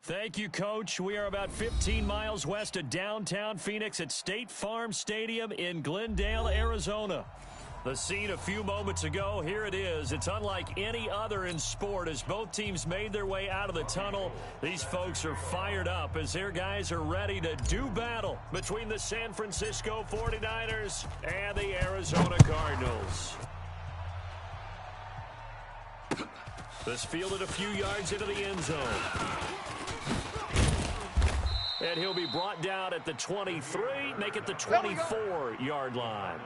Thank you, Coach. We are about 15 miles west of downtown Phoenix at State Farm Stadium in Glendale, Arizona. The scene a few moments ago, here it is. It's unlike any other in sport as both teams made their way out of the tunnel. These folks are fired up as their guys are ready to do battle between the San Francisco 49ers and the Arizona Cardinals. This fielded a few yards into the end zone. And he'll be brought down at the 23, make it the 24-yard line.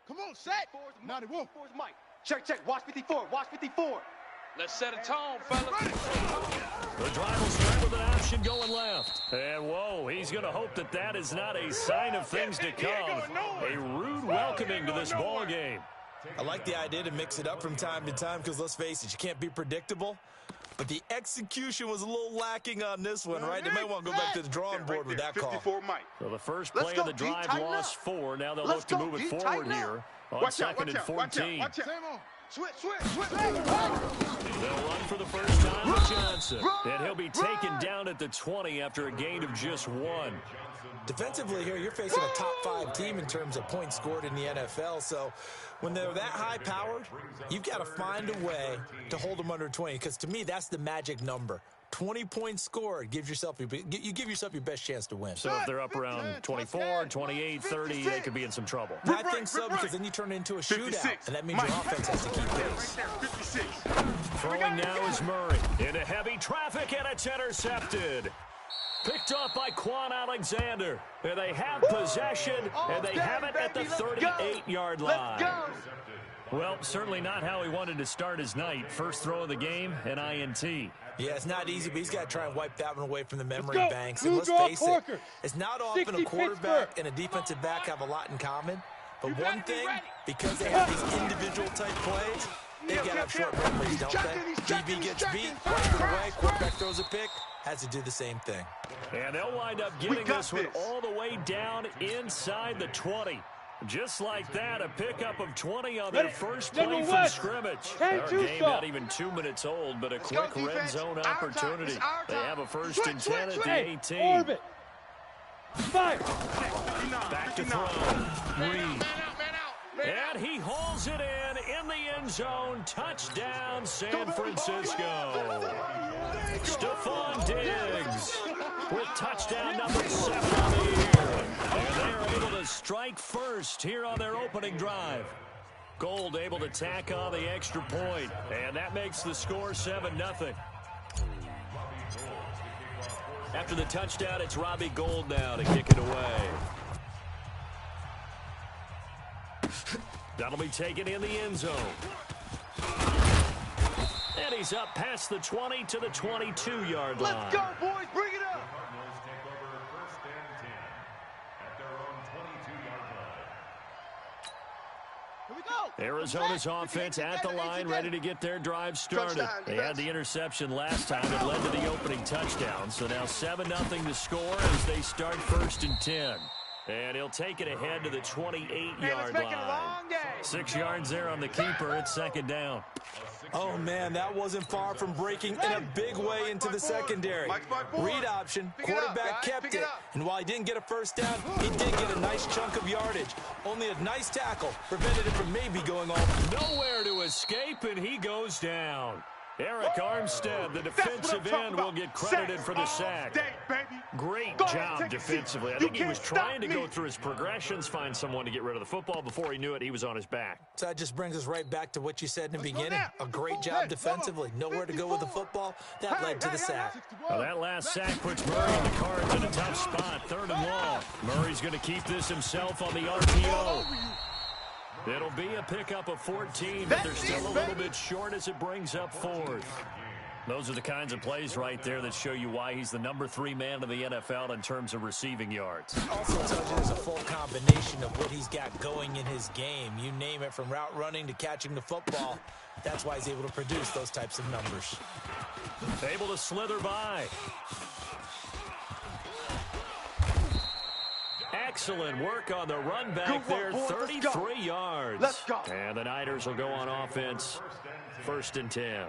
Come on, set. 91. Mike. Check. Watch 54. Watch 54. Let's set a tone, fellas. The drive will start with an option going left. And, whoa, he's going to hope that that is not a sign of things to come. A rude welcoming to this ball game. I like the idea to mix it up from time to time because, let's face it, you can't be predictable. But the execution was a little lacking on this one, right? They might want to go back to the drawing board with that call. So the first play of the drive lost 4. Now they'll look to move it forward here on second and 14. Watch out. Switch. They'll run for the first time with Johnson. And he'll be taken down at the 20 after a gain of just 1. Defensively here, you're facing a top 5 team in terms of points scored in the NFL. So when they're that high-powered, you've got to find a way to hold them under 20. Because to me, that's the magic number. 20 points scored, you give yourself your best chance to win. So if they're up around 24, 28, 30, they could be in some trouble. I think so, because then you turn it into a shootout, and that means your offense has to keep pace. Throwing now is Murray into heavy traffic, and it's intercepted. Picked off by Quan Alexander. And they have possession, and they have it at the 38-yard line. Well, certainly not how he wanted to start his night. First throw of the game, an INT. Yeah, it's not easy, but he's got to try and wipe that one away from the memory banks. And let's face it, it's not often a quarterback and a defensive back have a lot in common. But one thing, because they have these individual type plays, they got to have short memories, don't they? DB gets beat, wipes it away, quarterback throws a pick, has to do the same thing. And they'll wind up getting this one all the way down inside the 20. Just like that, a pickup of 20 on their first play from scrimmage. Our game not even 2 minutes old, but a quick red zone opportunity. They have a first and 10 at the 18. Back to throw. Reed. And he hauls it in the end zone. Touchdown, San Francisco. Stephon Diggs with touchdown number 7 on the year. And they're able to strike first here on their opening drive. Gold able to tack on the extra point, and that makes the score 7-0. After the touchdown, it's Robbie Gould now to kick it away. That'll be taken in the end zone. And he's up past the 20 to the 22-yard line. Let's go, boys. Bring it up. Arizona's offense at the line, ready to get their drive started. They had the interception last time. It led to the opening touchdown. So now 7-0 to score as they start first and 10. And he'll take it ahead to the 28-yard line. 6 yards there on the keeper. It's second down. Oh, man, that wasn't far from breaking in a big way into the secondary. Read option, quarterback kept it. And while he didn't get a first down, he did get a nice chunk of yardage. Only a nice tackle prevented it from maybe going off. Nowhere to escape, and he goes down. Eric Armstead, the defensive end, will get credited for the sack. Great job defensively. I think he was trying to go through his progressions, find someone to get rid of the football. Before he knew it, he was on his back. So that just brings us right back to what you said in the beginning. A great job defensively. Nowhere to go with the football. That led to the sack. Well, that last sack puts Murray in the Cards in a tough spot. 3rd and long. Murray's going to keep this himself on the RPO. It'll be a pickup of 14, but they're still a little bit short as it brings up 4th. Those are the kinds of plays right there that show you why he's the number 3 man in the NFL in terms of receiving yards. Also tells you there's a full combination of what he's got going in his game. You name it, from route running to catching the football. That's why he's able to produce those types of numbers. Able to slither by. Excellent work on the run back there, 33 yards. Let's go. And the Niners will go on offense, 1st and 10.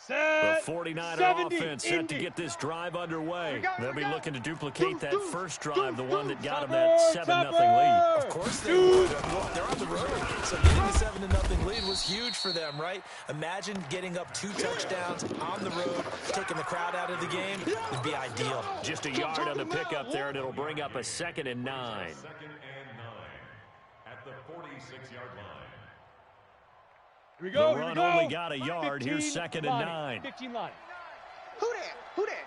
The 49er offense set to get this drive underway. They'll be looking to duplicate that first drive, the one that got them that 7-0 lead. Of course they would. They're on the road. So getting the 7-0 lead was huge for them, right? Imagine getting up 2 touchdowns on the road, taking the crowd out of the game. Would be ideal. Just a yard on the pickup there, and it'll bring up a 2nd and 9. 2nd and 9 at the 46-yard line. Here we go. The run only got a yard. Here's 2nd and 9. 15 line. Who that? Who that?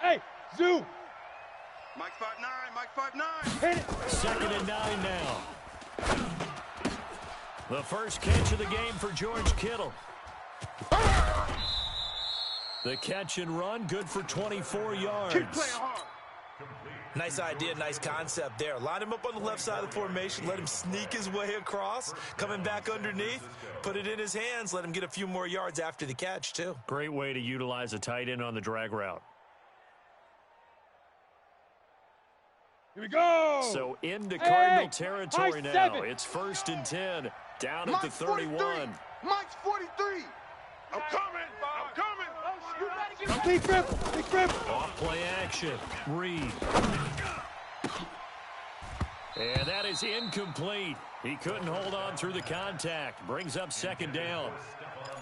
Hey, Zoo. Mike 5'9", Mike 5'9". Hit it. 2nd and 9 now. The first catch of the game for George Kittle. The catch and run, good for 24 yards. Keep playing hard. Nice idea, nice concept there. Line him up on the left side of the formation. Let him sneak his way across. Coming back underneath. Put it in his hands. Let him get a few more yards after the catch, too. Great way to utilize a tight end on the drag route. Here we go. So into Cardinal territory now. It's 1st and 10. Down at the 31. Mike's 43. I'm coming. I'm coming. Big grip. Big grip. Off play action. Reed. And that is incomplete. He couldn't hold on through the contact. Brings up 2nd down.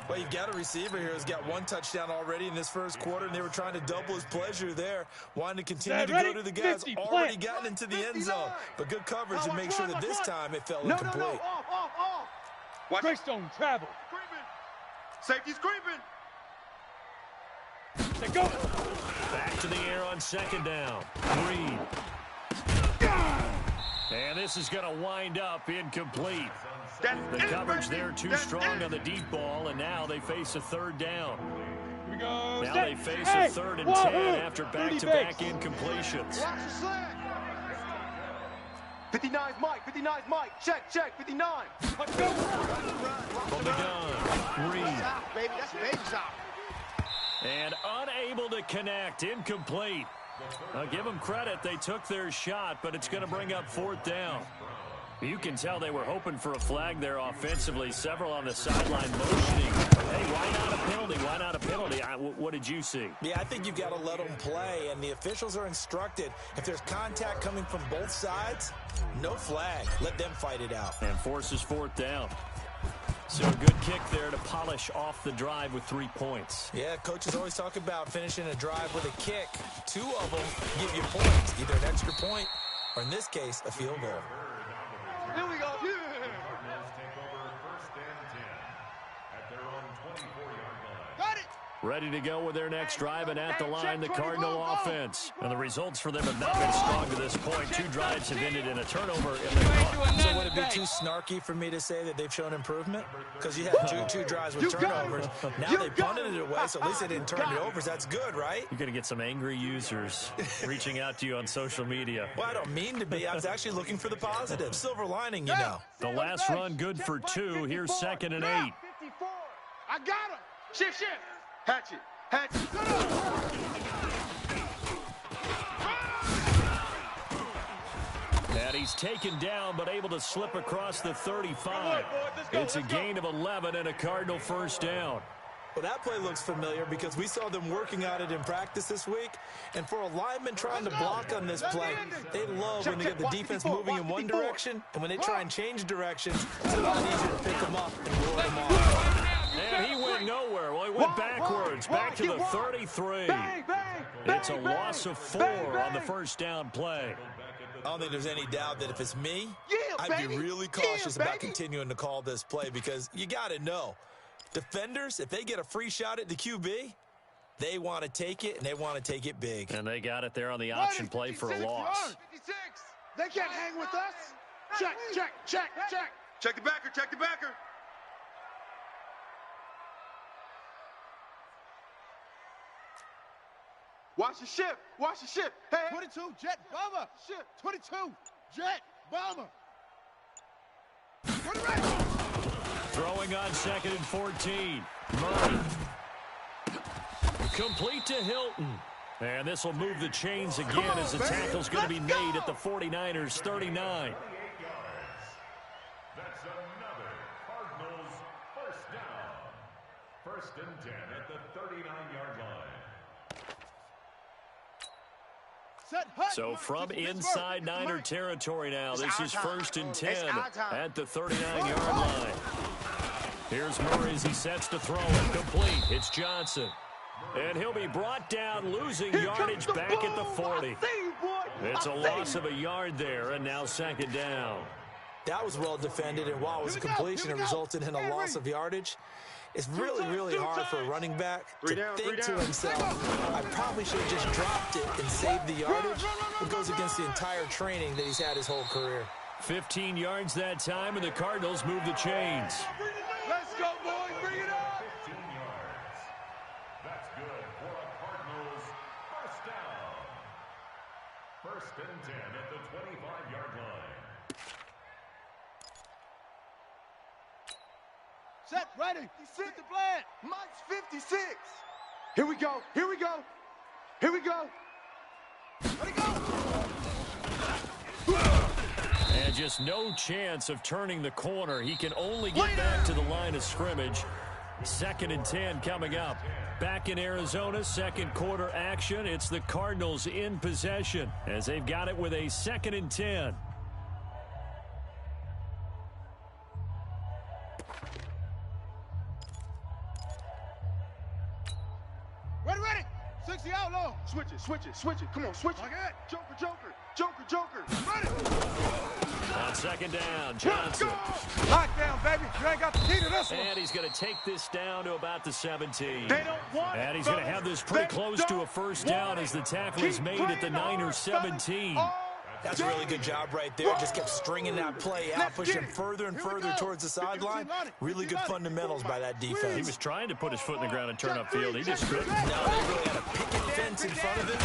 Well, you've got a receiver here who's got 1 touchdown already in this first quarter, and they were trying to double his pleasure there. Wanting to continue to go to the guys already gotten into the end zone. But good coverage to make sure that this time it fell incomplete. No. Off. Watch Greystone travel. Safety's creeping. Let go. Back to the air on 2nd down. Reed. And this is going to wind up incomplete. The coverage there too strong on the deep ball, and now they face a 3rd down. Here we go. Now they face a 3rd and 10 after back-to-back incompletions. 59's Mike. 59's Mike. Check. 59. Let's go. From the gun. Reed. Baby, that's baby shot. And unable to connect. Incomplete. I'll give them credit. They took their shot, but it's going to bring up 4th down. You can tell they were hoping for a flag there offensively. Several on the sideline motioning. Hey, why not a penalty? Why not a penalty? What did you see? Yeah, I think you've got to let them play, and the officials are instructed. If there's contact coming from both sides, no flag. Let them fight it out. And forces 4th down. So a good kick there to polish off the drive with 3 points. Yeah, coaches always talk about finishing a drive with a kick. 2 of them give you points, either an extra point or, in this case, a field goal. Here we go. Got it. Ready to go with their next drive, and at the line, the Cardinal offense. And the results for them have not been strong to this point. 2 drives have ended in a turnover. So would it be too snarky for me to say that they've shown improvement? Because you had two drives with turnovers. Now they punted it away, so at least they didn't turn it over. So that's good, right? You're going to get some angry users reaching out to you on social media. Well, I don't mean to be. I was actually looking for the positive. Silver lining, you know. The last run good for 2. Here's 2nd and 8. 54. I got him. Shift. Hatchet. And he's taken down, but able to slip across the 35. It's a gain of 11 and a Cardinal 1st down. Well, that play looks familiar because we saw them working on it in practice this week. And for a lineman trying to block on this play, they love when they get the defense moving in one direction. And when they try and change directions, it's a lot easier to pick them up and roll them off. And he went nowhere. Well, he went backwards, back to the 33. It's a loss of 4 on the 1st down play. I don't think there's any doubt that if it's me, I'd be really cautious about continuing to call this play because you got to know. Defenders, if they get a free shot at the QB, they want to take it, and they want to take it big. And they got it there on the option play for a loss. 56. They can't hang with us. Check. Check the backer. Watch the ship. Hey. 22, jet bomber. Ship. 22, jet bomber. Throwing on 2nd and 14. Murray. Complete to Hilton. And this will move the chains again as the tackle's going to be made at the 49ers' 39. That's another Cardinals first down. 1st and 10 at the 39-yard line. So from inside Niner territory now, this is 1st and 10 at the 39-yard line. Here's Murray as he sets to throw it. Complete. It's Johnson. And he'll be brought down, losing yardage back at the 40. It's a loss of a yard there, and now 2nd down. That was well defended, and while it was a completion, it resulted in a loss of yardage. It's really, really hard for a running back to think to himself, I probably should have just dropped it and saved the yardage. It goes against the entire training that he's had his whole career. 15 yards that time, and the Cardinals move the chains. Let's go, boys. Bring it up. 15 yards. That's good for a Cardinals first down. 1st and 10 at the 25-yard line. Set, ready. Set the plan. Mike's 56. Here we go. Here we go. Here we go. Let it go. And just no chance of turning the corner. He can only get back to the line of scrimmage. 2nd and 10 coming up. Back in Arizona, 2nd quarter action. It's the Cardinals in possession as they've got it with a 2nd and 10. Ready. 60 out low. Switch it. Come on, switch it. Okay. Joker. Ready. On 2nd down, Johnson. Lock down, baby. You ain't got the key to this one. And he's going to take this down to about the 17. They don't want it. And he's going to have this pretty close to a first down as the tackle is made at the Niners' 17. That's a really good job right there. Just kept stringing that play out, pushing further and further towards the sideline. Really good fundamentals by that defense. He was trying to put his foot in the ground and turn upfield. He just couldn't. No, they really had a picket fence in front of him.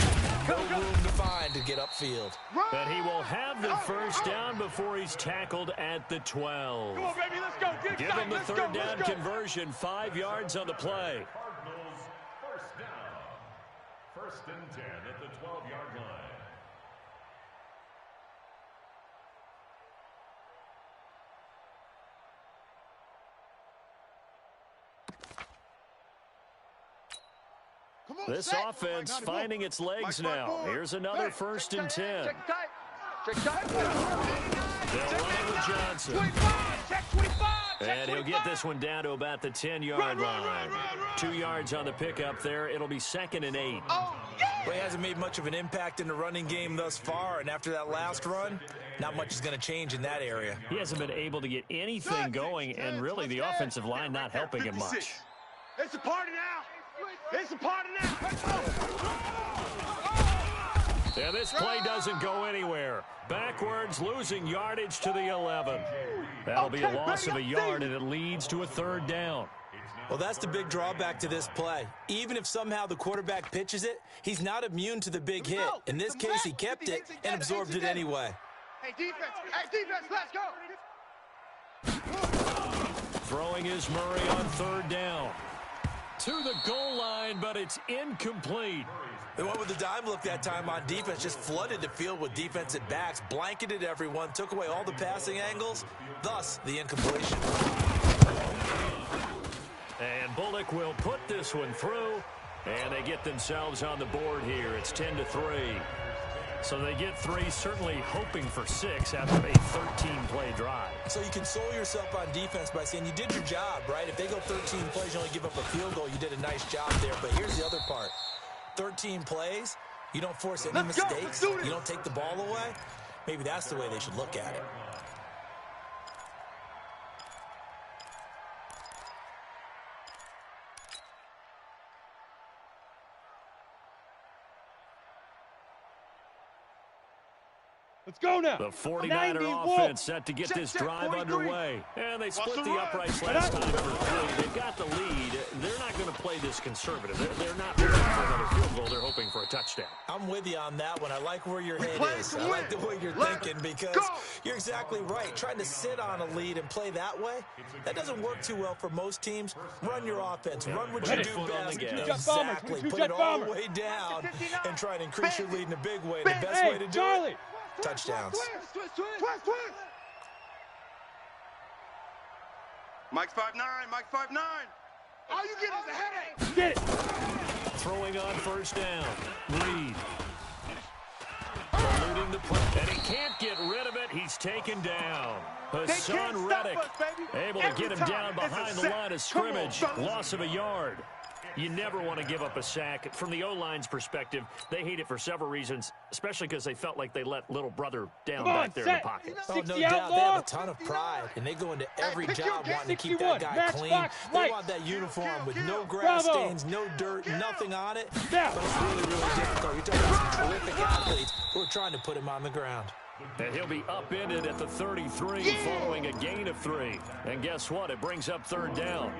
No room to find to get upfield. But he will have the first down before he's tackled at the 12. Come on, baby, let's go. Give him the 3rd down conversion, 5 yards on the play. Cardinals first down. 1st and 10 at the 12-yard line. This offense finding its legs now. Here's another 1st and 10. Check tight. They'll run it with Johnson. 25. Check 25. And he'll get this one down to about the 10-yard line. 2 yards on the pickup there. It'll be 2nd and 8. Oh, yeah. Well, he hasn't made much of an impact in the running game thus far, and after that last run, not much is going to change in that area. He hasn't been able to get anything going, and really the offensive line not helping him much. It's a party now. Yeah, this play doesn't go anywhere. Backwards, losing yardage to the 11. That'll be a loss of a yard, and it leads to a 3rd down. Well, that's the big drawback to this play. Even if somehow the quarterback pitches it, he's not immune to the big hit. In this case, he kept it and absorbed it anyway. Hey, defense, let's go. Throwing is Murray on 3rd down. To the goal line, but it's incomplete. They went with the dime look that time on defense, just flooded the field with defensive backs, blanketed everyone, took away all the passing angles, thus the incompletion. And Bullock will put this one through, and they get themselves on the board here. It's 10-3. So they get 3, certainly hoping for 6 after a 13-play drive. So you console yourself on defense by saying you did your job, right? If they go 13 plays, you only give up a field goal, you did a nice job there. But here's the other part. 13 plays, you don't force any mistakes, you don't take the ball away. Maybe that's the way they should look at it. Let's go now. The 49er offense set to get this drive underway. And they split the uprights last time for 3. They've got the lead. They're not going to play this conservative. They're not hoping for another field goal. They're hoping for a touchdown. I'm with you on that one. I like where your head is. I like the way you're thinking because you're exactly right. Trying to sit on a lead and play that way, that doesn't work too well for most teams. Run your offense. Run what you do best. Exactly. Put it all the way down and try to increase your lead in a big way. The best way to do it, touchdowns. Mike's 5'9", Mike's 5'9". All you get is a headache. Get it. Throwing on first down. Reed. Eluding the play. And he can't get rid of it. He's taken down. Hassan Reddick able to get him down behind the line of scrimmage. Loss of a yard. You never want to give up a sack. From the O-line's perspective, they hate it for several reasons, especially because they felt like they let little brother down back there in the pocket. Oh, no doubt. They have a ton of pride, and they go into every job wanting to keep that guy clean. They want that uniform with no grass stains, no dirt, nothing on it. But it's really, really difficult. You're talking about some terrific athletes who are trying to put him on the ground. And he'll be upended at the 33 following a gain of 3. And guess what? It brings up third down.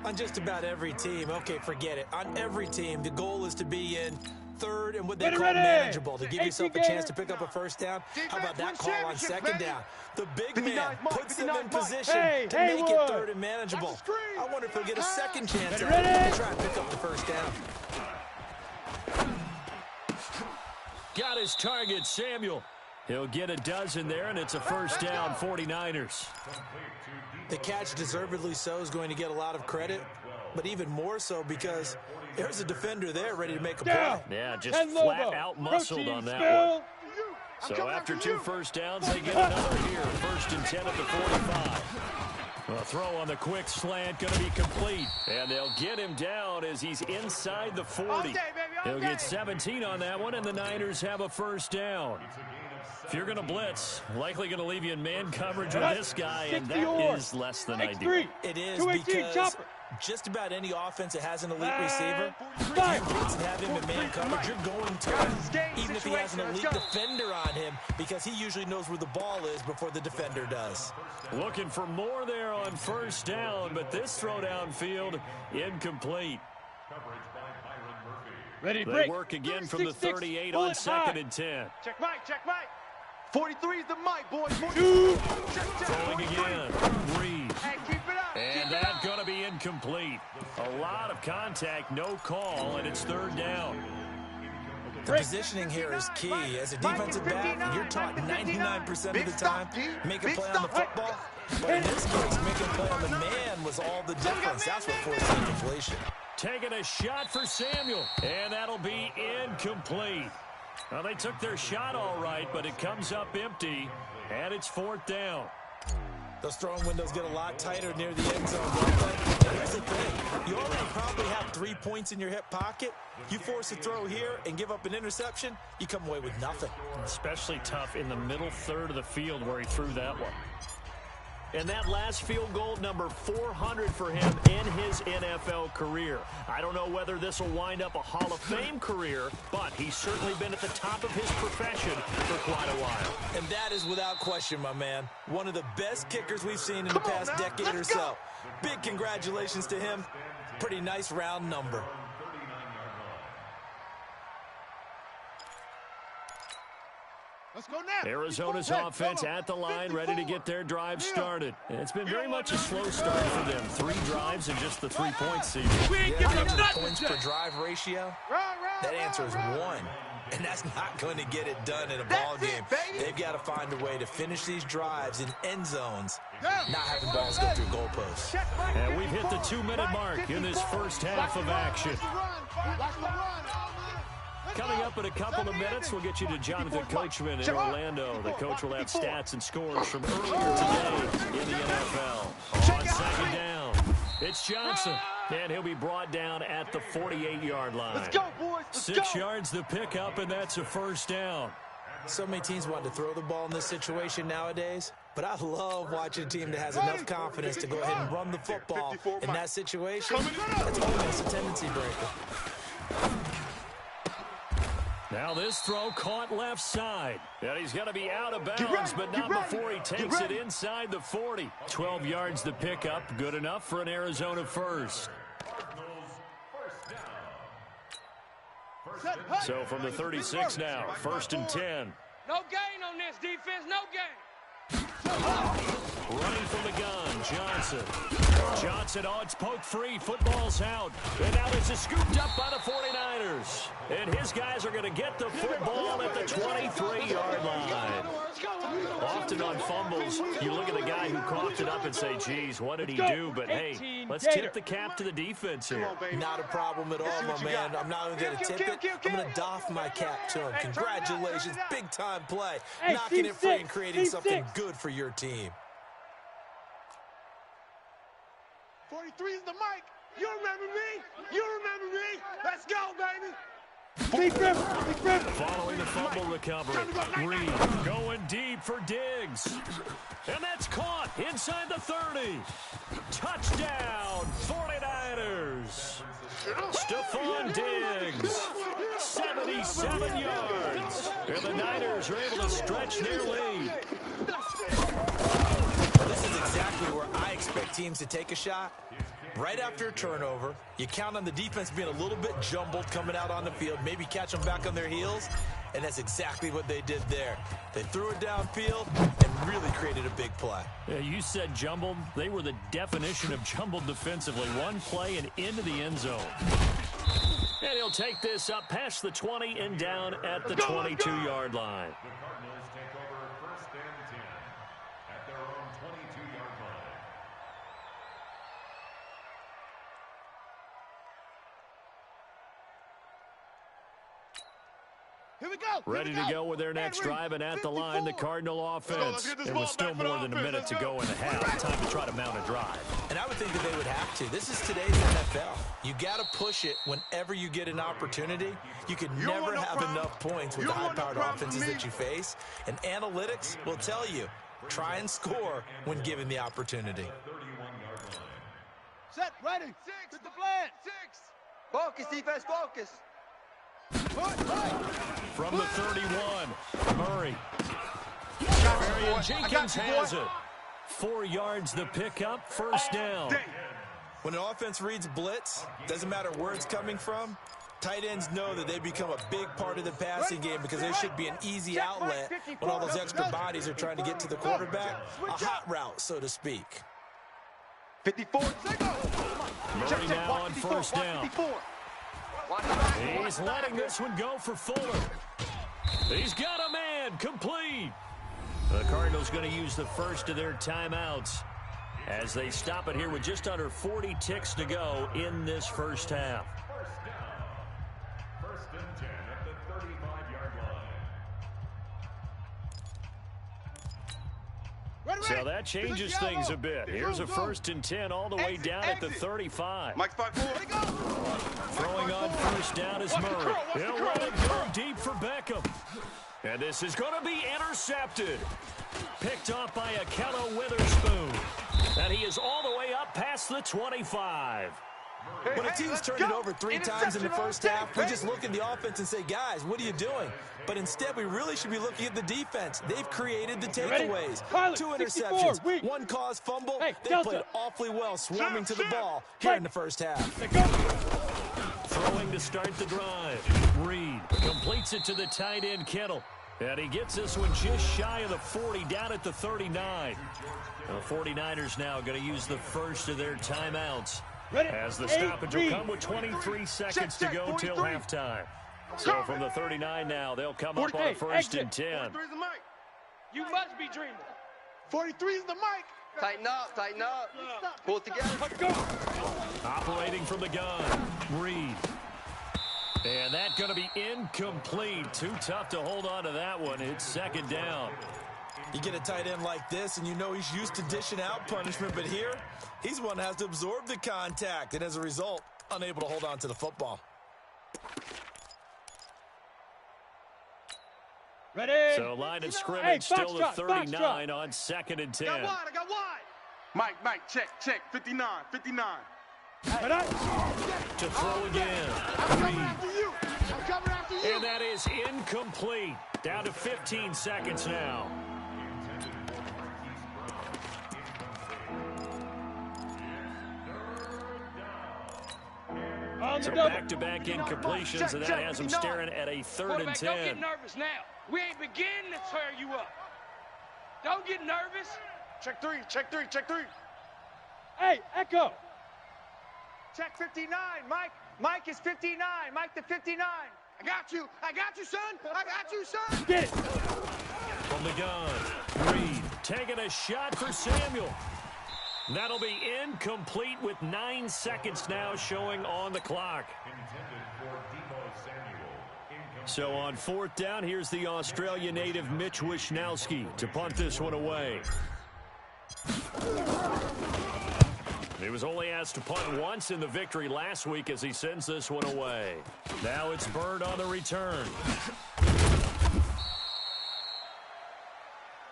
On just about every team, okay, forget it. On every team, the goal is to be in third and what they call manageable, to give yourself a chance to pick up a first down. How about that call on second down? The big man puts them in position to make it third and manageable. I wonder if he'll get a second chance to try and pick up the first down. Got his target, Samuel. He'll get a dozen there, and it's a first down, 49ers. The catch, deservedly so, is going to get a lot of credit, but even more so because there's a defender there ready to make a play. Yeah, just flat out muscled on that one. So after 2 first downs, they get another here. 1st and 10 at the 45. A throw on the quick slant going to be complete. And they'll get him down as he's inside the 40. He'll get 17 on that one, and the Niners have a first down. If you're going to blitz, likely going to leave you in man coverage with this guy, and that is less than ideal. It is because just about any offense that has an elite receiver, if you blitz and have him in man coverage, you're going to, even if he has an elite defender on him, because he usually knows where the ball is before the defender does. Looking for more there on first down, but this throw downfield incomplete. Ready, they work again from the 38 on 2nd and 10. Check Mike, check Mike. 43 is the mic, boys. Throwing again. Reed. Hey, keep it up. And that's going to be incomplete. A lot of contact, no call, and it's third down. The positioning here is key. As a defensive back, you're taught 99% of the time, make a play on the football. But in this case, making a play on the man was all the difference. That's what forced the completion. Taking a shot for Samuel, and that'll be incomplete. Well, they took their shot all right, but it comes up empty, and it's 4th down. Those throwing windows get a lot tighter near the end zone. And here's the thing. You already probably have 3 points in your hip pocket. You force a throw here and give up an interception, you come away with nothing. Especially tough in the middle third of the field where he threw that one. And that last field goal, number 400 for him in his NFL career. I don't know whether this will wind up a Hall of Fame career, but he's certainly been at the top of his profession for quite a while. And that is without question, my man. One of the best kickers we've seen in the past decade or so. Big congratulations to him. Pretty nice round number. Let's go now. Arizona's offense at the line, ready to get their drive started. And it's been very much a slow start for them. 3 drives and just the 3-point season. Points per drive ratio? That answer is 1. And that's not going to get it done in a ball game. They've got to find a way to finish these drives in end zones, not having balls go through goalposts. And we've hit the 2-minute mark in this first half of action. Coming up in a couple of minutes, we'll get you to Jonathan Coachman in Orlando. The coach will have stats and scores from earlier today in the NFL. On 2nd down, it's Johnson, and he'll be brought down at the 48-yard line. Let's go, boys. 6 yards the pickup, and that's a first down. So many teams want to throw the ball in this situation nowadays, but I love watching a team that has enough confidence to go ahead and run the football in that situation. It's almost a tendency breaker. Now this throw caught left side. And he's going to be out of bounds, but not before he takes it inside the 40. 12 yards to pick up. Good enough for an Arizona first. So from the 36 now, 1st and 10. No gain on this defense, no gain. Running from the gun, Johnson. Johnson, oh, it's poked free. Football's out. And now this is scooped up by the 49ers. And his guys are going to get the football at the 23-yard line. Often on fumbles, you look at the guy who coughed it up and say, geez, what did he do? But, hey, let's tip the cap to the defense here. Not a problem at all, my man. I'm not even going to tip it. I'm going to doff my cap to him. Congratulations. Big-time play. Knocking it free and creating something good for your team. 43 is the mic. You remember me? You remember me? Let's go, baby. Big rip. Following the fumble recovery. Reed going deep for Diggs. And that's caught inside the 30. Touchdown, 49ers. Stephon Diggs, 77 yards. And the Niners are able to stretch their lead. This is exactly where I expect teams to take a shot. Right after a turnover, you count on the defense being a little bit jumbled coming out on the field, maybe catch them back on their heels, and that's exactly what they did there. They threw it downfield and really created a big play. Yeah, you said jumbled. They were the definition of jumbled defensively. One play and into the end zone. And he'll take this up past the 20 and down at the 22-yard line. The Cardinals take over 1st and 10 at their own 22-yard line. Here we go. Ready to go with their next drive, and at the line, the Cardinal offense. It was still more than a minute to go in the half. Time to try to mount a drive. And I would think that they would have to. This is today's NFL. You got to push it whenever you get an opportunity. You can never have enough points with the high-powered offenses that you face. And analytics will tell you, try and score when given the opportunity. Set, ready. 6. Hit the flat. 6. Focus, defense, focus. From the 31, Murray. Marion Jenkins has it. 4 yards to pick up, 1st down. When an offense reads blitz, doesn't matter where it's coming from, tight ends know that they become a big part of the passing game because there should be an easy outlet when all those extra bodies are trying to get to the quarterback. A hot route, so to speak. 54. Murray now on 1st down. He's letting this one go for Fuller. He's got a man, complete. The Cardinals going to use the first of their timeouts as they stop it here with just under 40 ticks to go in this first half. 1st and 10 at the 35-yard line. So that changes things a bit. Here's a 1st and 10 all the way down at the 35. Mike's 5-4. Throwing on 1st down is Murray. He'll let it go deep for Beckham. And this is going to be intercepted. Picked off by Akello Witherspoon. And he is all the way up past the 25. When a team's turned it over 3 times in the first half, we just look at the offense and say, guys, what are you doing? But instead, we really should be looking at the defense. They've created the takeaways. 2 interceptions, 1 caused fumble. They played awfully well swarming to the ball here in the first half. Throwing to start the drive. Reed completes it to the tight end, Kittle. And he gets this one just shy of the 40, down at the 39. The 49ers now going to use the first of their timeouts. As the stoppage will come with 23 seconds to go till halftime. So from the 39 now, they'll come up on 1st and 10. You must be dreaming. 43 is the mic. Tighten up, tighten up. Pull it together. Operating from the gun, Reed. And that's going to be incomplete. Too tough to hold on to that one. It's 2nd down. You get a tight end like this, and you know he's used to dishing out punishment, but here, he's one that has to absorb the contact, and as a result, unable to hold on to the football. Ready. So line of scrimmage still the 39 on 2nd and 10. I got wide. Mike, check, 59. To throw again. I'm coming after you. And that is incomplete. Down to 15 seconds now. So back-to-back incompletions, and that has them staring at a 3rd and 10. Don't get nervous now. We ain't beginning to tear you up. Don't get nervous. Check three, check three, check three. Hey, Echo. Check 59, Mike. Mike is 59. Mike the 59. I got you, son. I got you, son. Get it. From the gun, Reed taking a shot for Samuel. That'll be incomplete with 9 seconds now showing on the clock. So on 4th down, here's the Australia native Mitch Wishnowsky to punt this one away. He was only asked to punt once in the victory last week as he sends this one away. Now it's Bird on the return.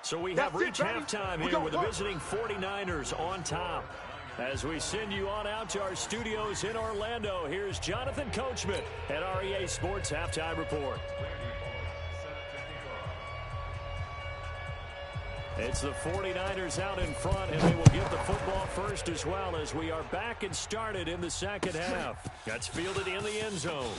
So we have reached halftime here with the visiting 49ers on top. As we send you on out to our studios in Orlando, here's Jonathan Coachman at REA Sports Halftime Report. It's the 49ers out in front, and they will get the football first as well as we are back and started in the second half. That's fielded in the end zone.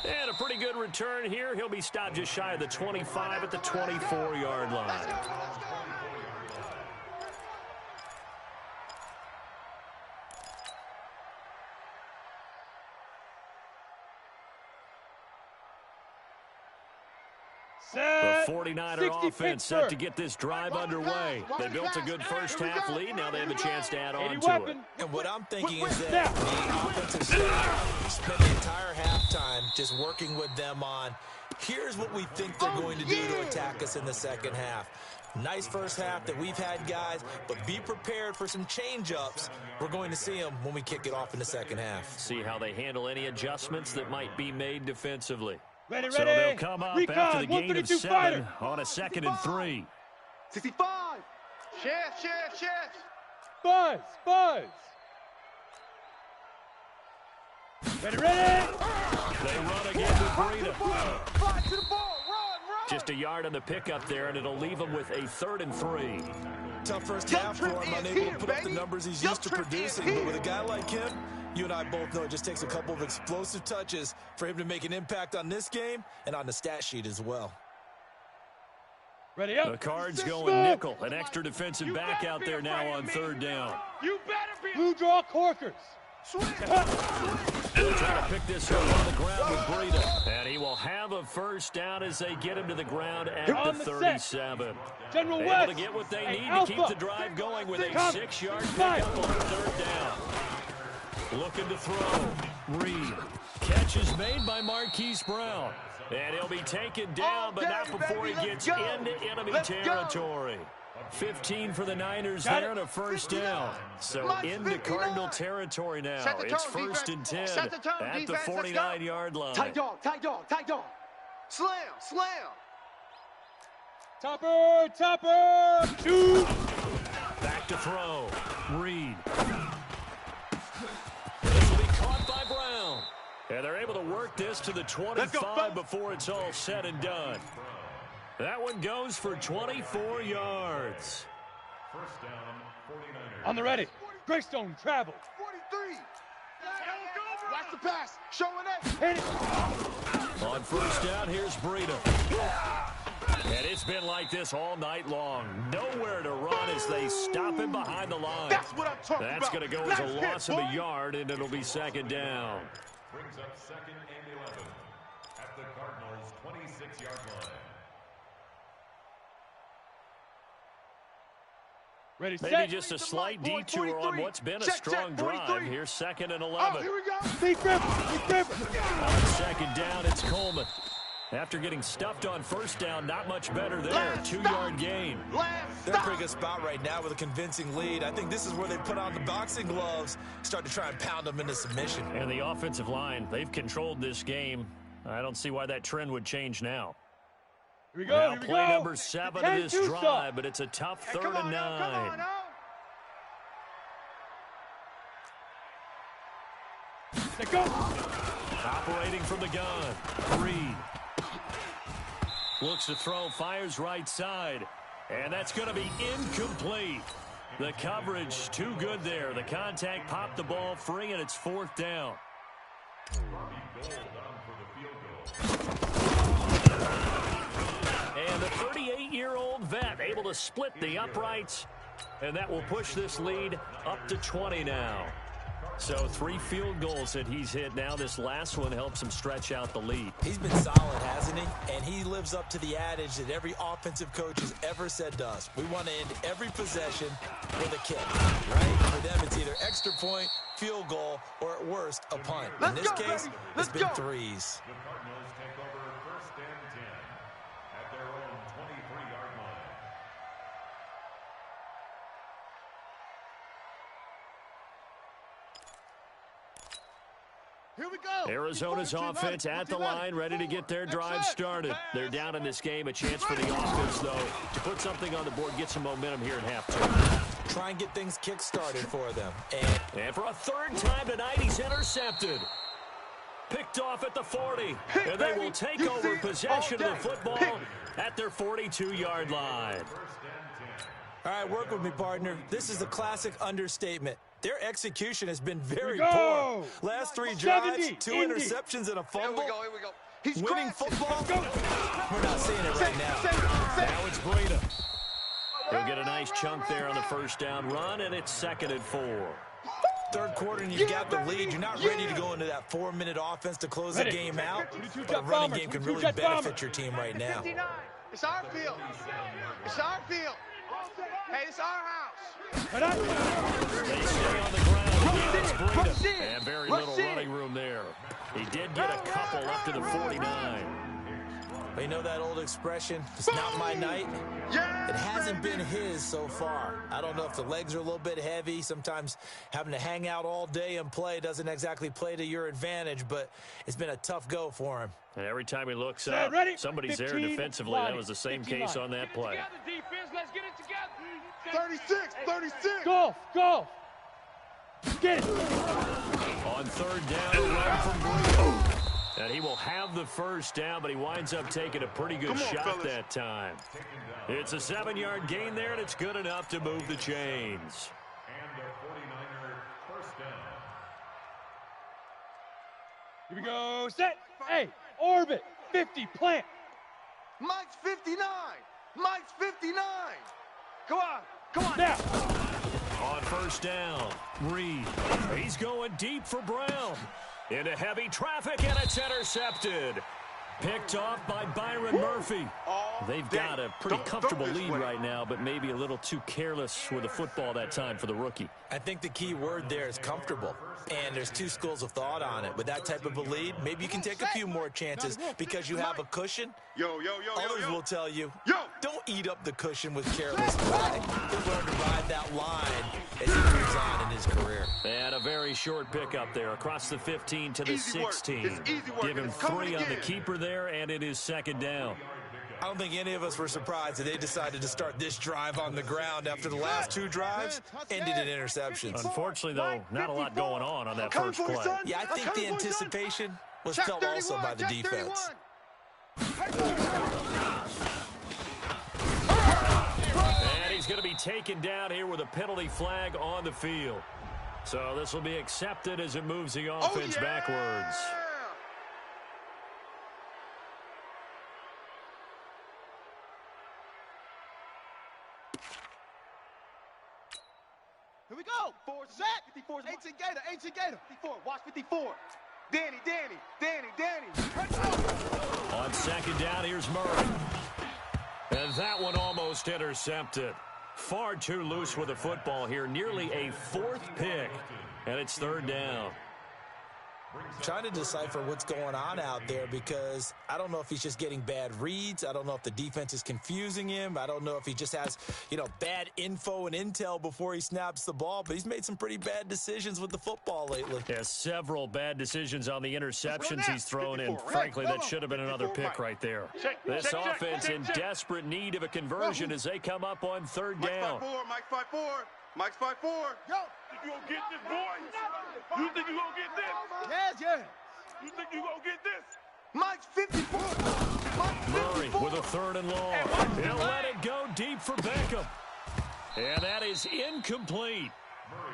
And a pretty good return here. He'll be stopped just shy of the 25 at the 24-yard line. The 49er offense set to get this drive underway. They built a good first half lead. Now they have a chance to add on to it. And what I'm thinking is that the offensive staff spent the entire halftime just working with them on, here's what we think they're going to do to attack us in the second half. Nice first half that we've had, guys, but be prepared for some change-ups. We're going to see them when we kick it off in the second half. See how they handle any adjustments that might be made defensively. Ready. So they'll come up after the gain of 7 on a 2nd and 3. 65. Shift. Buzz. Ready. They run again with Breida. Fly to the ball. Run. Just a yard on the pickup there, and it'll leave them with a 3rd and 3. Tough first half for him, unable to put up the numbers he's used to producing. But with a guy like him, you and I both know it just takes a couple of explosive touches for him to make an impact on this game and on the stat sheet as well. Ready up. The Cards going nickel. An extra defensive back out there now on 3rd down. You better be. Blue draw corkers. They'll try to pick this up on the ground with Breida. And he will have a first down as they get him to the ground at the 37. General Able West. to get what they need Alpha. to keep the drive going with a 6-yard pickup on 3rd down. Looking to throw. Reed. Catch is made by Marquise Brown. And he'll be taken down, but not before he gets into enemy territory. 15 for the Niners there and a first down. So into Cardinal territory now. It's 1st and 10 at the 49-yard line. Tight dog. Slam. Topper. Shoot. Back to throw. Reed. This will be caught by Brown. And they're able to work this to the 25 before it's all said and done. That one goes for 24 yards. First down, 49ers. On the ready. Greystone travel. 43. Watch the pass. Showing it. Hit it. On first down, here's Breida. And it's been like this all night long. Nowhere to run as they stop him behind the line. That's what I'm talking That's about. going to go as a loss of a yard, and it'll be 2nd down. Brings up 2nd and 11 at the Cardinals' 26-yard line. Ready, Maybe set. just a slight detour on what's been a Check, strong drive. 43. Here's 2nd and Oh, 11. here we go. Deep grip. On 2nd down, it's Coleman. After getting stuffed on first down, not much better there. 2-yard gain. They're in a pretty good spot right now with a convincing lead. I think this is where they put on the boxing gloves, start to try and pound them into submission. And the offensive line, they've controlled this game. I don't see why that trend would change now. Here we go. Now play number 7 of this drive, but it's a tough 3rd and 9. Let's go. Operating from the gun, Reed. Looks to throw, fires right side. And that's going to be incomplete. The coverage too good there. The contact popped the ball free, and it's 4th down. And the 38-year-old vet able to split the uprights, and that will push this lead up to 20 now. So 3 field goals that he's hit now. This last one helps him stretch out the lead. He's been solid, hasn't he? And he lives up to the adage that every offensive coach has ever said to us. We want to end every possession with a kick, right? For them, it's either extra point, field goal, or at worst, a punt. In this case, it's been 3s. The Cardinals take over 1st and 10 at their own 23-yard line. Here we go. Arizona's offense at the line, ready to get their drive started. They're down in this game. A chance for the offense, though, to put something on the board, get some momentum here in half-2. Try and get things kick-started for them. And for a 3rd time tonight, he's intercepted. Picked off at the 40. And they will take over possession of the football at their 42-yard line. All right, work with me, partner. This is a classic understatement. Their execution has been very poor. Last 3 drives, 2 interceptions and a fumble. Here we go. He's winning football. We're not seeing it right now. Now it's Breida. He'll get a nice chunk there on the 1st down run, and it's 2nd and 4. 3rd quarter, and you've got the lead. You're not ready to go into that 4-minute offense to close the game out. But a running game can really benefit your team right now. It's our field. It's our field. Hey, it's our house. They stay on the ground. It's Breida. And very little running room there. He did get a couple up to the 49. You know that old expression, it's not my night? It hasn't been his so far. I don't know if the legs are a little bit heavy. Sometimes having to hang out all day and play doesn't exactly play to your advantage, but it's been a tough go for him. And every time he looks up, somebody's there defensively. That was the same case on that play. Let's get it together. 36. Go. Get it. On 3rd down, a run from Breida. And he will have the 1st down, but he winds up taking a pretty good shot that time. It's a 7-yard gain there, and it's good enough to move the chains. And the 49er 1st down. Here we go. Set. Hey, orbit. 50. Plant. Mike's 59. Mike's 59. Come on. Now. On 1st down, Reed. He's going deep for Brown. Into heavy traffic, and it's intercepted. Picked off by Byron Murphy. They've got a pretty comfortable lead right now, but maybe a little too careless with the football that time for the rookie. I think the key word there is comfortable. And there's 2 schools of thought on it. With that type of a lead, maybe you can take a few more chances because you have a cushion. Others will tell you, don't eat up the cushion with careless play. He'll learn to ride that line as he moves on in his career. And a very short pickup there across the 15 to the 16. Give him 3 on the keeper there, and it is 2nd down. I don't think any of us were surprised that they decided to start this drive on the ground after the last 2 drives ended in interceptions. Unfortunately, though, not a lot going on that first play. Yeah, I think the anticipation was felt also by the defense. And he's going to be taken down here with a penalty flag on the field. So this will be accepted as it moves the offense backwards. Here we go. 4 set. 54. Ancient Gator. 54. Watch 54. Danny. On 2nd down, here's Murray. And that one almost intercepted. Far too loose with the football here. Nearly a 4th pick. And it's 3rd down. Trying to decipher what's going on out there because I don't know if he's just getting bad reads. I don't know if the defense is confusing him. I don't know if he just has, bad info and intel before he snaps the ball. But he's made some pretty bad decisions with the football lately. Yeah, several bad decisions on the interceptions he's thrown in. Frankly, that should have been another pick right there. This offense in desperate need of a conversion as they come up on 3rd down. Mike's 5'4". Yo. You gonna get this, boy? You think you gonna get this? Yes. You think you gonna get this? Mike's 54. Mike's 54. Murray with a 3rd and long. He'll let it go deep for Beckham. And that is incomplete.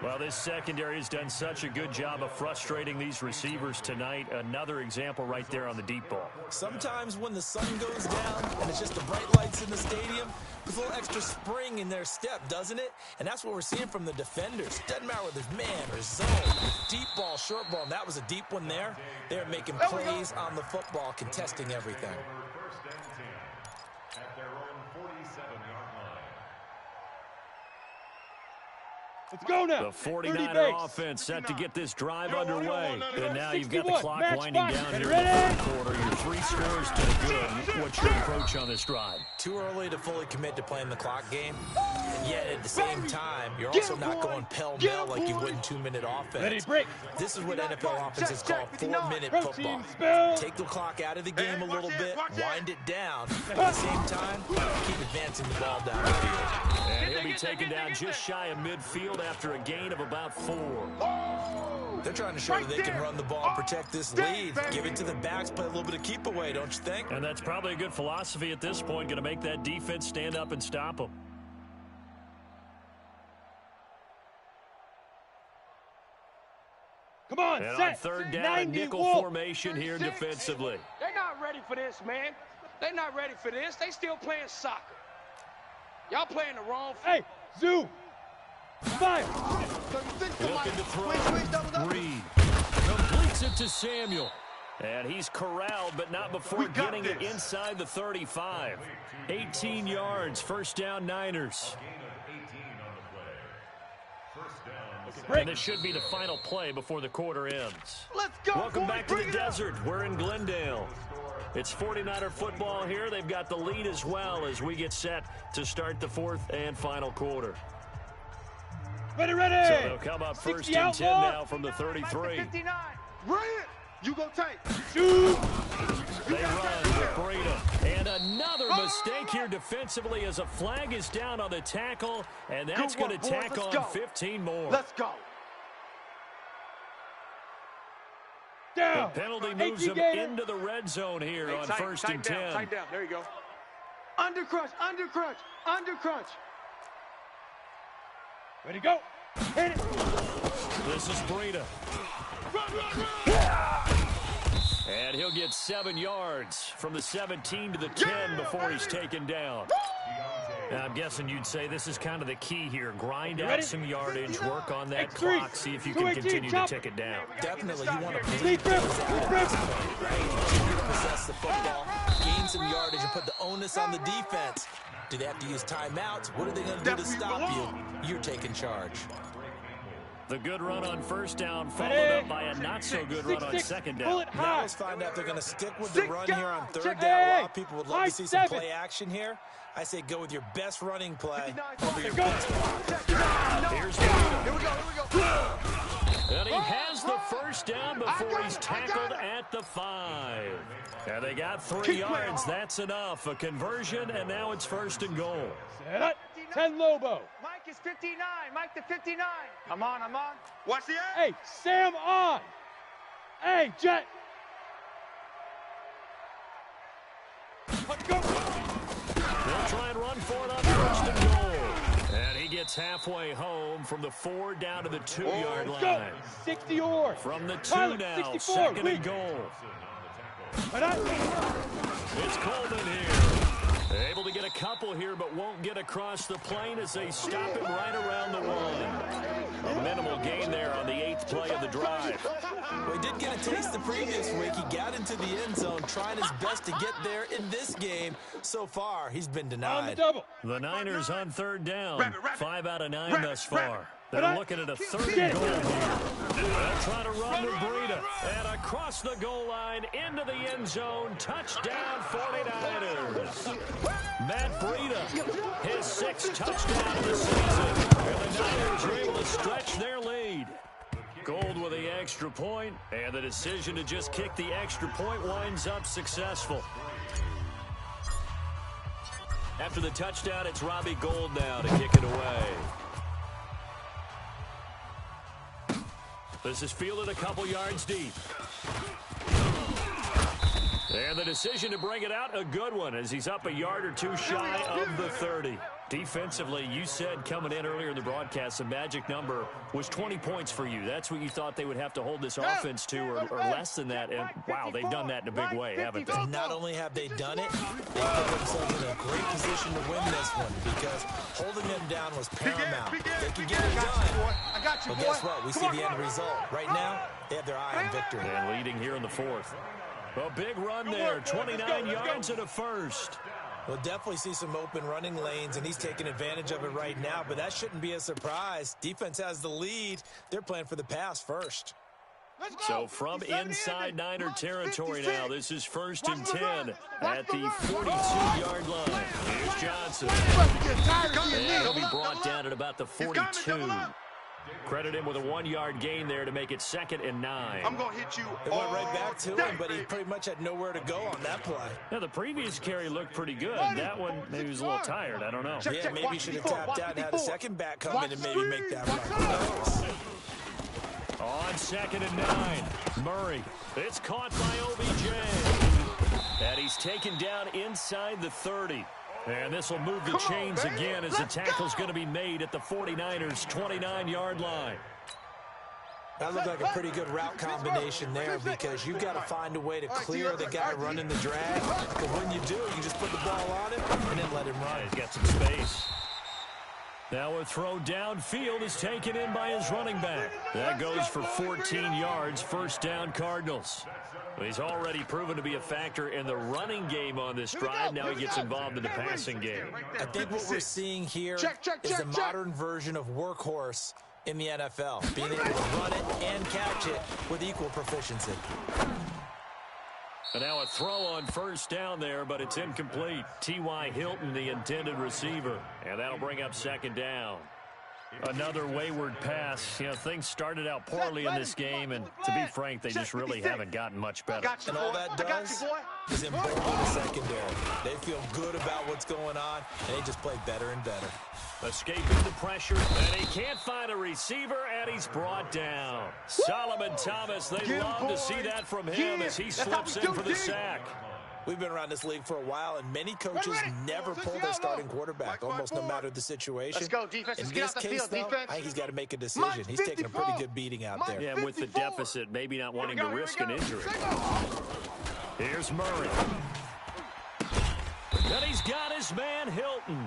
Well, this secondary has done such a good job of frustrating these receivers tonight. Another example right there on the deep ball. Sometimes when the sun goes down and it's just the bright lights in the stadium, there's a little extra spring in their step, doesn't it? And that's what we're seeing from the defenders. Doesn't matter whether it's man or zone, deep ball, short ball, and that was a deep one there. They're making plays on the football, contesting everything. First and 10 at their own 47-yard line. Let's go now. The 49er offense set to get this drive underway. And now you've got the clock winding down here in the 4th quarter. You're 3 scores to the good. What's your approach on this drive? Too early to fully commit to playing the clock game. And yet, at the same time, you're also not going pell-mell like you would in 2-minute offense. This is what NFL offenses call 4-minute football. Take the clock out of the game a little bit, wind it down. At the same time, keep advancing the ball down the field. And he'll be taken down just shy of midfield after a gain of about 4. They're trying to show that they can run the ball and protect this lead. Give it to the backs, play a little bit of keep away, don't you think? And that's probably a good philosophy at this point, going to make that defense stand up and stop them. Come on, and set. on 3rd down, a nickel formation here defensively. They're not ready for this, man. They're not ready for this. They still playing soccer. Y'all playing the wrong. Hey, zoom. Fire. Looking to throw. Reed completes it to Samuel. And he's corralled, but not before getting it inside the 35. 18 yards, 1st down Niners. And this should be the final play before the quarter ends. Let's go. Welcome back to the desert. We're in Glendale. It's 49er football here. They've got the lead as well as we get set to start the 4th and final quarter. Ready. So they'll come up 1st and 10 now from the 33. 59. Bring it. You go take. Shoot. They run with Breida. And another mistake here defensively as a flag is down on the tackle. And that's going to tack on 15 more. Let's go. Down. The penalty moves them into the red zone here on 1st and 10. Tight down. There you go. Under crunch. Ready, go. Hit it. This is Breida. And he'll get 7 yards from the 17 to the 10 before he's taken down. Now, I'm guessing you'd say this is kind of the key here. Grind out some yardage, work on that clock, see if you can continue to tick it down. Definitely, you want to possess the football, gain some yardage, and put the onus on the defense. Do they have to use timeouts? What are they going to do to stop you? You're taking charge. The good run on 1st down followed up by a not-so-good run on 2nd down. Now let's find out if they're going to stick with the run here on 3rd down. A lot of people would love to see some play action here. I say go with your best running play over your best play. Here's Here we go. And he has the 1st down before he's tackled at the 5. And they got 3 yards. That's enough. A conversion, and now it's 1st and goal. Set up. 10 Lobo. Mike is 59. Mike the 59. I'm on. Watch the end. Hey, Sam on. Hey, Jet. Let's go. They'll try and run for it on 1st and goal. And he gets halfway home from the 4 down to the 2-yard line. Go. 60 or. From the 2 Pilot, now, 64. 2nd and goal. It's Coleman here. Able to get a couple here, but won't get across the plane as they stop him right around the 1. A minimal gain there on the 8th play of the drive. Well, he did get a taste the previous week. He got into the end zone, trying his best to get there in this game. So far, he's been denied. On the double. The Niners on 3rd down. 5 out of 9 thus far. They're looking at a 3rd and goal here. They'll try to run with Breida. And across the goal line, into the end zone. Touchdown, 49ers. Matt Breida, his 6th touchdown of the season. And the Niners are able to stretch their lead. Gold with the extra point, and the decision to just kick the extra point winds up successful. After the touchdown, it's Robbie Gould now to kick it away. This is fielded a couple yards deep. And the decision to bring it out, a good one, as he's up a yard or two shy of the 30. Defensively, you said coming in earlier in the broadcast, the magic number was 20 points for you. That's what you thought they would have to hold this offense to, or less than that. And, wow, they've done that in a big way, haven't they? Not only have they done it, they put themselves in a great position to win this one because holding them down was paramount. They could get it done. I got you, But guess what? We see the end result. Right now, they have their eye on victory. And leading here in the fourth. A big run there, 29 yards and a first. We'll definitely see some open running lanes, and he's taking advantage of it right now, but that shouldn't be a surprise. Defense has the lead. They're playing for the pass first. So from inside Niner territory now, this is 1st and 10 at the 42-yard line. Here's Johnson. And he'll be brought down at about the 42. Credit him with a 1-yard gain there to make it 2nd and 9. I'm going to hit you. It went right back to him, but he pretty much had nowhere to go on that play. Now, the previous carry looked pretty good. That one, maybe he was a little tired. I don't know. Yeah, maybe he should have tapped out and had a second back come in and maybe make that run. Who knows? On 2nd and 9, Murray. It's caught by OBJ. And he's taken down inside the 30. And this will move the chains again as the tackle's going to be made at the 49ers' 29-yard line. That looked like a pretty good route combination there because you've got to find a way to clear the guy running the drag. But when you do, you just put the ball on him and then let him run. He's got some space. Now a throw downfield is taken in by his running back. That goes for 14 yards, 1st down Cardinals. He's already proven to be a factor in the running game on this drive. Now he gets involved in the passing game. I think what we're seeing here is a modern version of workhorse in the NFL, being able to run it and catch it with equal proficiency. And now a throw on 1st down there, but it's incomplete. T.Y. Hilton, the intended receiver. And that'll bring up 2nd down. Another wayward pass. You know, things started out poorly in this game, and to be frank, they just really haven't gotten much better. And all that does is embolden the secondary. They feel good about what's going on, and they just play better and better. Escaping the pressure, and he can't find a receiver, and he's brought down. Solomon Thomas, they love to see that from him as he slips in for the sack. We've been around this league for a while, and many coaches never pull their starting quarterback, almost no matter the situation. Let's go, defense. In this case, though, I think he's got to make a decision. He's taking a pretty good beating out there. Yeah, and with the deficit, maybe not wanting to risk an injury. Here's Murray. And he's got his man Hilton.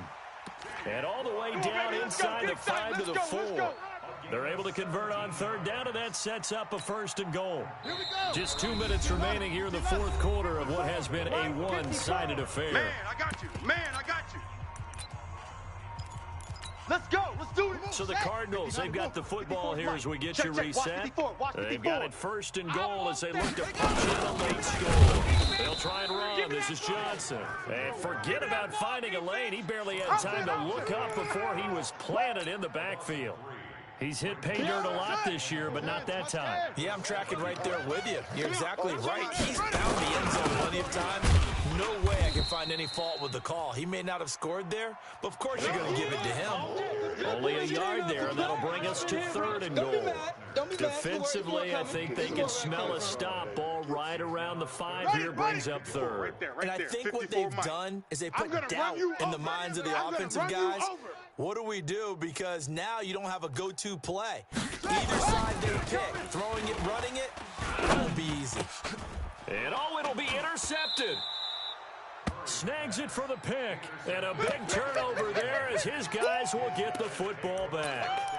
And all the way down inside the 5 to the 4. They're able to convert on 3rd down, and that sets up a 1st and goal. Just 2 minutes remaining here in the 4th quarter of what has been a one-sided affair. Man, I got you. Man, I got you. Let's go. Let's do it. So the Cardinals, they've got the football here as we get you reset. They've got it 1st and goal as they look to punch in a late score. They'll try and run. This is Johnson. And forget about finding a lane. He barely had time to look up before he was planted in the backfield. He's hit pay dirt a lot this year, but not that time. Yeah, I'm tracking right there with you. You're exactly right. He's found the end zone plenty of times. No way I can find any fault with the call. He may not have scored there, but of course you're going to give it to him. Only a yard there, and that'll bring us to 3rd and goal. Defensively, I think they can smell a stop ball right around the 5 here, brings up 3rd. And I think what they've done is they put doubt in the minds of the offensive guys. What do we do? Because now you don't have a go-to play. Either side they pick, throwing it, running it, it won't be easy. And it'll be intercepted. Snags it for the pick. And a big turnover there as his guys will get the football back.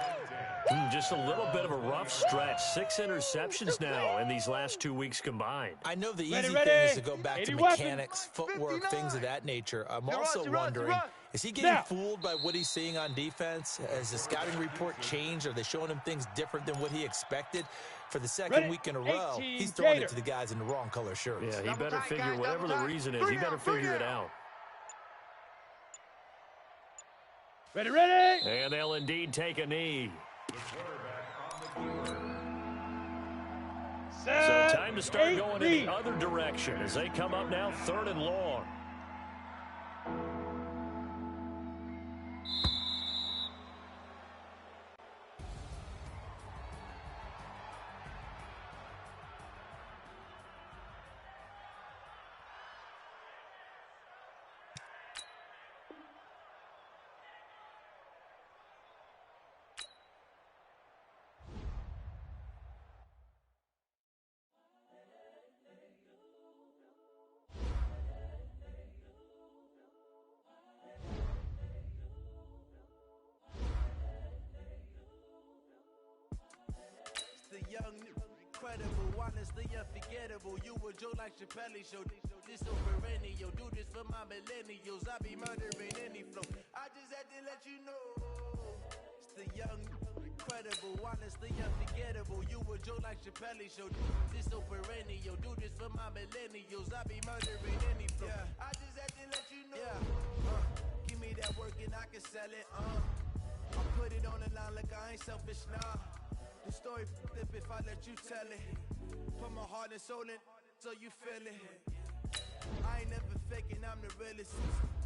Just a little bit of a rough stretch. 6 interceptions now in these last 2 weeks combined. I know the easy thing is to go back to mechanics, footwork, things of that nature. I'm also wondering, is he getting fooled by what he's seeing on defense? Has the scouting report changed? Are they showing him things different than what he expected? For the second week in a row, he's throwing it to the guys in the wrong color shirts. Yeah, he better figure, whatever the reason is, he better figure it out. Ready. And they'll indeed take a knee. So time to start going in the other direction as they come up now 3rd and long. young, incredible, honestly unforgettable. You a joke like Chappelle Show. This so perennial. Do this for my millennials. I be murdering any flow. I just had to let you know. It's the young, incredible, honestly unforgettable. You a joke like Chappelle Show. This so perennial. Do this for my millennials. I be murdering any flow. Yeah. I just had to let you know. Yeah. Give me that work and I can sell it. I put it on the line like I ain't selfish, nah. The story flip if I let you tell it. Put my heart and soul in so you feel it. I ain't never faking, I'm the realest.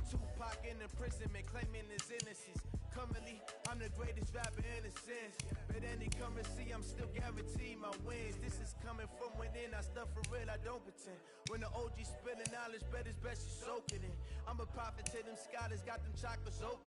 Tupac in imprisonment, claiming his innocence. Currently, I'm the greatest rapper in a sense. But any currency, I'm still guaranteed my wins. This is coming from within, I stuff for real, I don't pretend. When the OG spilling knowledge, bet it's best you soak it in. I'm a prophet to them scholars, got them chakras open.